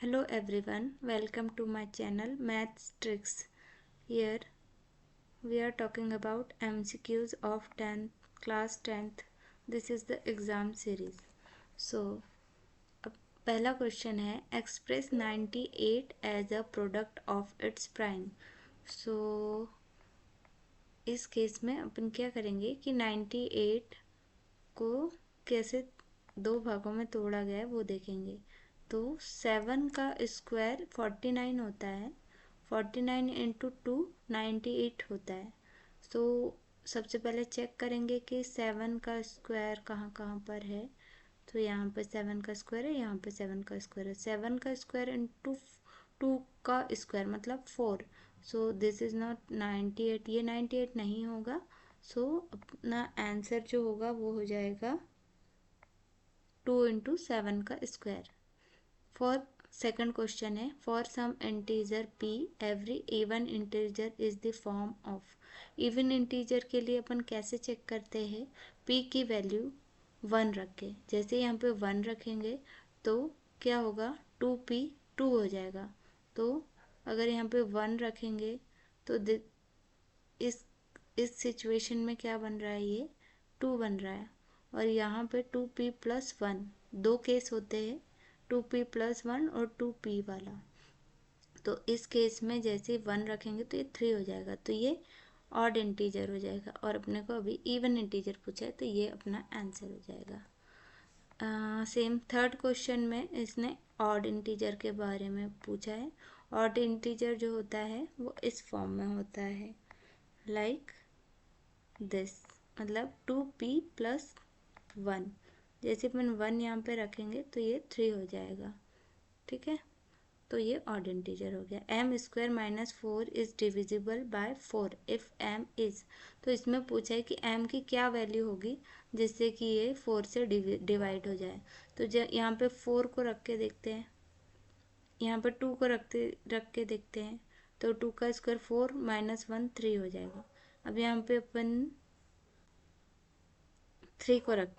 Hello everyone, welcome to my channel Maths Tricks. Here we are talking about MCQs of 10th class 10th. This is the exam series. So अब पहला question है express 98 as a product of its prime. So इस case में अपन क्या करेंगे कि 98 को कैसे दो भागों में तोड़ा गया है वो देखेंगे. तो 7 का स्क्वायर 49 होता है. 49 इंटू 2 98 होता है. तो सबसे पहले चेक करेंगे कि 7 का स्क्वायर कहाँ कहाँ पर है. तो यहाँ पे 7 का स्क्वायर है, यहाँ पे 7 का स्क्वायर है. 7 का स्क्वायर इंटू 2 का स्क्वायर मतलब 4. So this is not 98. ये 98 नहीं होगा. सो अपना आंसर जो होगा वो हो जाएगा 2 इंटू 7 का स्क्वायर. फॉर सेकंड क्वेश्चन है for some integer p every even integer is the form of. Even integer के लिए अपन कैसे चेक करते हैं, p की वैल्यू 1 रख के. जैसे यहाँ पे 1 रखेंगे तो क्या होगा 2p 2 हो जाएगा. तो अगर यहाँ पे 1 रखेंगे तो इस सिचुएशन में क्या बन रहा है, ये 2 बन रहा है. और यहाँ पे 2p प्लस 1 दो केस होते हैं, 2p प्लस 1 और 2p वाला. तो इस केस में जैसे 1 रखेंगे तो ये 3 हो जाएगा. तो ये ऑड इंटीजर हो जाएगा. और अपने को अभी इवन इंटीजर पूछा है तो ये अपना आंसर हो जाएगा. सेम थर्ड क्वेश्चन में इसने ऑड इंटीजर के बारे में पूछा है. ऑड इंटीजर जो होता है वो इस फॉर्म में होता है लाइक दिस, मतलब 2p प्लस 1. जैसे अपन 1 यहाँ पे रखेंगे तो ये 3 हो जाएगा. ठीक है, तो ये ऑड इंटीजर हो गया. M square minus 4 is divisible by 4 if M is. तो इसमें पूछा है कि एम की क्या वैल्यू होगी जिससे कि ये 4 से डिवाइड हो जाए. तो जब यहाँ पे 4 को रख के देखते हैं, यहाँ पर 2 को रख के देखते हैं. तो 2 का स्क्वायर 4 माइनस 1 3 हो जाएगा. अब यहाँ पे अपन 3 को रख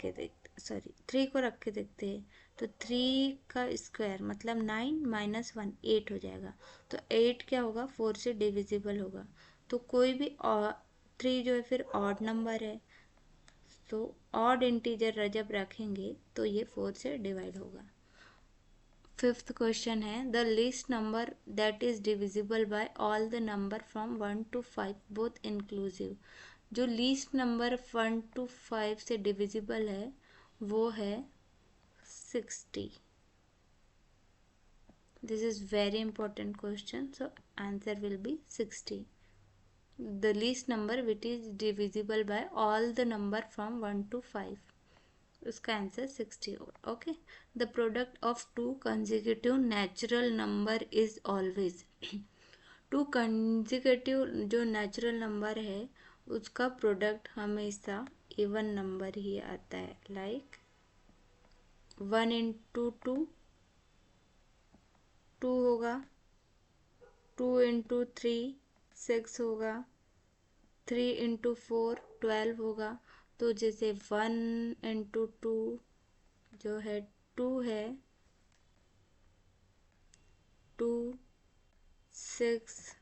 के देखते हैं. तो 3 का स्क्वायर मतलब 9 माइनस 1 8 हो जाएगा. तो 8 क्या होगा 4 से डिविजिबल होगा. तो कोई भी 3 जो है फिर ऑड नंबर है. तो ऑड इंटीजर जब रखेंगे तो ये 4 से डिवाइड होगा. फिफ्थ क्वेश्चन है the least number that is divisible bye all the number from 1 to 5 both inclusive. जो लीस्ट नंबर 1 to 5 से डिविजिबल है वो है 60. This is very important question. So answer will be 60. The least number which is divisible bye all the number from 1 to 5. उसका answer 60 होगा. Okay, the product of to consecutive natural number is always. To consecutive जो natural number है उसका product हमेशा even number ही आता है. Like 1 into 2 2 होगा, 2 into 3 6 होगा, 3 इंटू 4 12 होगा. तो जैसे 1 इंटू 2 जो है 2 है, 2 6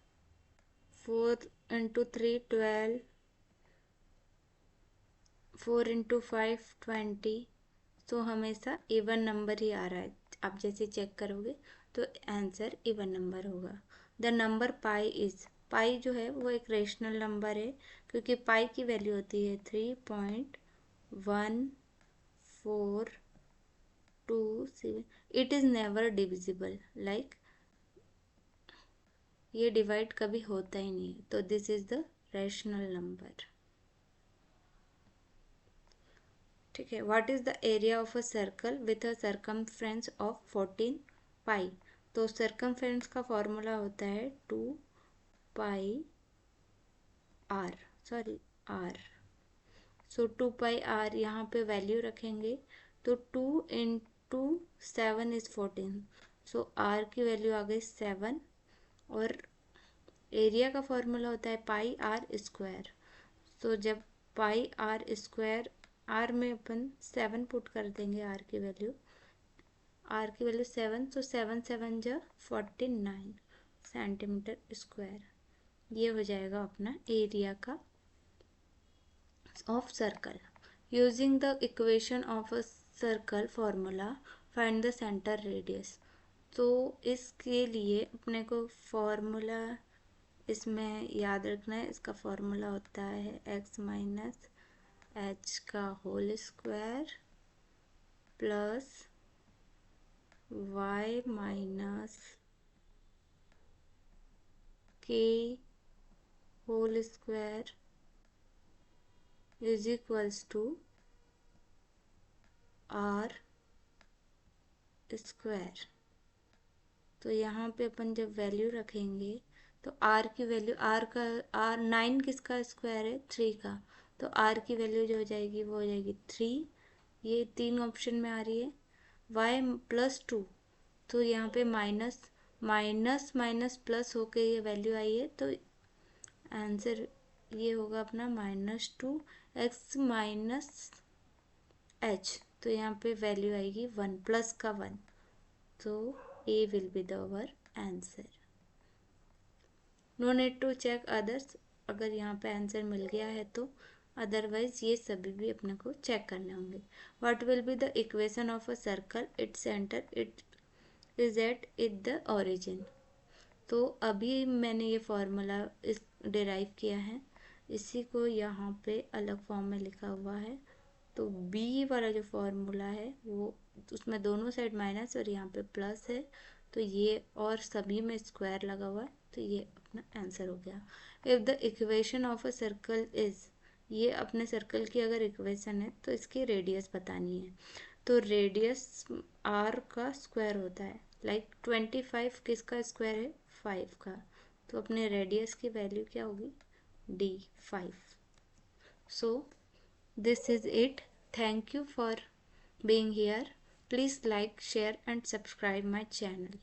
4 इंटू 3 12, 4 इंटू 5 20. तो हमेशा इवन नंबर ही आ रहा है. आप जैसे चेक करोगे तो आंसर इवन नंबर होगा. The number pi is. Pi जो है वो एक रेशनल नंबर है क्योंकि पाई की वैल्यू होती है 3.1427. It is never divisible. Like ये डिवाइड कभी होता ही नहीं. तो this is the rational number. ठीक है. What is the area of a circle with a circumference of 14 पाई. तो सर्कमफ्रेंस का फॉर्मूला होता है 2 पाई आर. सो 2 पाई आर यहाँ पे वैल्यू रखेंगे तो 2 इंटू 7 इज 14. सो आर की वैल्यू आ गई 7. और एरिया का फॉर्मूला होता है पाई आर स्क्वायर. तो जब पाई आर स्क्वायर, आर में अपन 7 पुट कर देंगे आर की वैल्यू, आर की वैल्यू 7, तो 7 7 जा 49 सेंटीमीटर स्क्वायर। ये हो जाएगा अपना एरिया का of circle. Using the equation of a circle formula find the centre radius. तो इसके लिए अपने को फॉर्मूला इसमें याद रखना है। इसका फॉर्मूला होता है x माइनस एच का whole square plus y minus k whole square is equals to r square. तो यहाँ पे अपन जब वैल्यू रखेंगे तो r की वैल्यू r 9 किसका स्क्वायर है, 3 का, तो r की वैल्यू जो हो जाएगी वो हो जाएगी 3। ये 3 ऑप्शन में आ रही है। y प्लस 2, तो यहाँ पे माइनस माइनस माइनस प्लस होके ये वैल्यू आई है, तो आंसर ये होगा अपना -2 x माइनस एच। तो यहाँ पे वैल्यू आएगी 1 प्लस का 1, तो A will be the our answer. No need to check others। अगर यहाँ पे आंसर मिल गया है तो, अदरवाइज ये सभी भी अपने को चेक करने होंगे। What will be the equation of a circle? Its center it is at the origin। तो अभी मैंने ये फॉर्मूला इस डिराइव किया है, इसी को यहाँ पे अलग फॉर्म में लिखा हुआ है। तो बी वाला जो फॉर्मूला है वो, उसमें दोनों साइड माइनस और यहाँ पे प्लस है, तो ये और सभी में स्क्वायर लगा हुआ है, तो ये अपना आंसर हो गया। If the equation of a circle is, ये अपने सर्कल की अगर इक्वेशन है तो इसकी रेडियस बतानी है। तो रेडियस आर का स्क्वायर होता है, लाइक 25 किसका स्क्वायर है, 5 का, तो अपने रेडियस की वैल्यू क्या होगी, d5। So this is it. Thank you for being here. Please like, share and subscribe my channel.